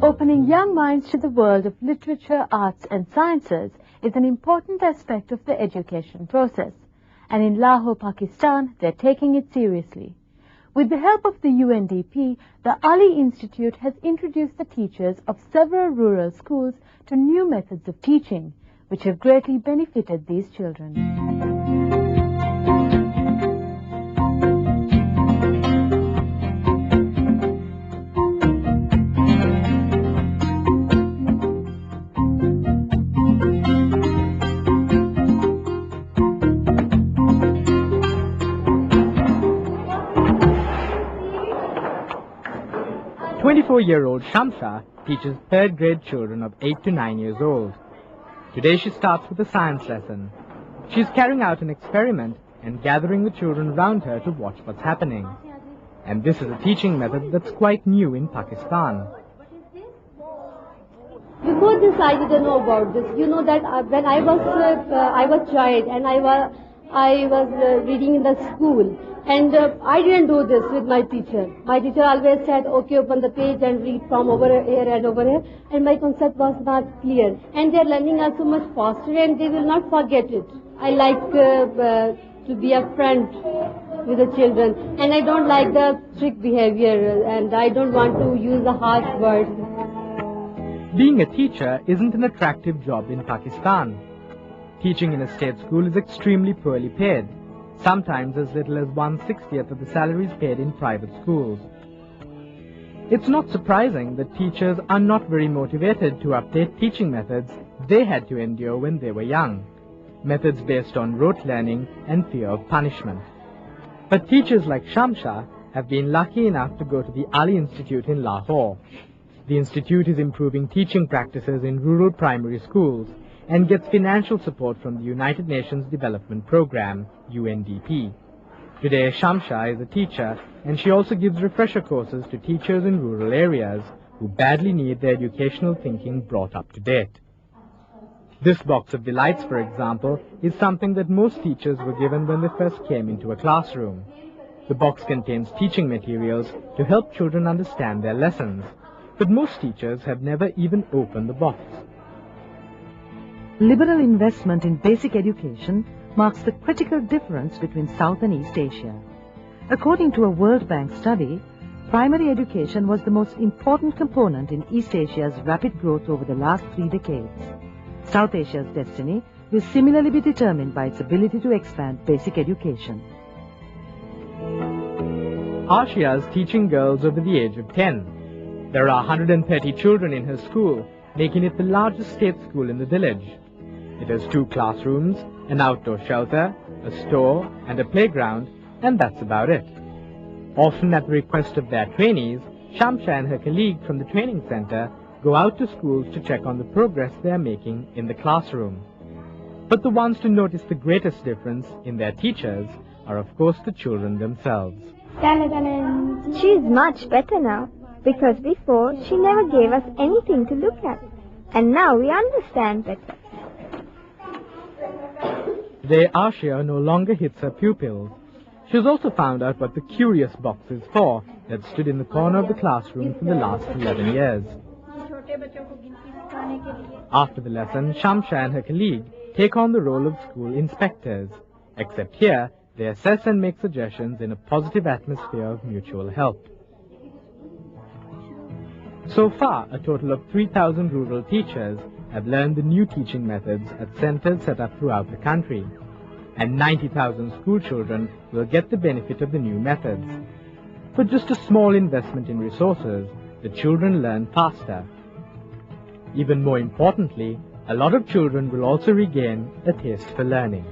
Opening young minds to the world of literature, arts and sciences is an important aspect of the education process. And in Lahore, Pakistan, they're taking it seriously. With the help of the UNDP, the Ali Institute has introduced the teachers of several rural schools to new methods of teaching, which have greatly benefited these children. 24-year-old Shamsah teaches third-grade children of 8 to 9 years old. Today she starts with a science lesson. She's carrying out an experiment and gathering the children around her to watch what's happening. And this is a teaching method that's quite new in Pakistan. Before this, I didn't know about this. You know that when I was child and I was reading in the school. And I didn't do this with my teacher. My teacher always said, okay, open the page and read from over here and over here. And my concept was not clear. And they're learning also much faster and they will not forget it. I like to be a friend with the children. And I don't like the strict behavior and I don't want to use the harsh words. Being a teacher isn't an attractive job in Pakistan. Teaching in a state school is extremely poorly paid. Sometimes as little as 1/60th of the salaries paid in private schools. It's not surprising that teachers are not very motivated to update teaching methods they had to endure when they were young, methods based on rote learning and fear of punishment. But teachers like Shamsah have been lucky enough to go to the Ali Institute in Lahore. The institute is improving teaching practices in rural primary schools and gets financial support from the United Nations Development Programme, UNDP. Today, Shamsah is a teacher, and she also gives refresher courses to teachers in rural areas who badly need their educational thinking brought up to date. This box of delights, for example, is something that most teachers were given when they first came into a classroom. The box contains teaching materials to help children understand their lessons, but most teachers have never even opened the box. Liberal investment in basic education marks the critical difference between South and East Asia. According to a World Bank study, primary education was the most important component in East Asia's rapid growth over the last 3 decades. South Asia's destiny will similarly be determined by its ability to expand basic education. Ashia is teaching girls over the age of 10. There are 130 children in her school, making it the largest state school in the village. It has 2 classrooms, an outdoor shelter, a store and a playground, and that's about it. Often at the request of their trainees, Shamsah and her colleague from the training center go out to schools to check on the progress they are making in the classroom. But the ones to notice the greatest difference in their teachers are of course the children themselves. She's much better now, because before she never gave us anything to look at, and now we understand better. Today, Ashia no longer hits her pupils. She has also found out what the curious box is for that stood in the corner of the classroom for the last 11 years. After the lesson, Shamsah and her colleague take on the role of school inspectors, except here they assess and make suggestions in a positive atmosphere of mutual help. So far, a total of 3,000 rural teachers have learned the new teaching methods at centers set up throughout the country, and 90,000 school children will get the benefit of the new methods. For just a small investment in resources, the children learn faster. Even more importantly, a lot of children will also regain a taste for learning.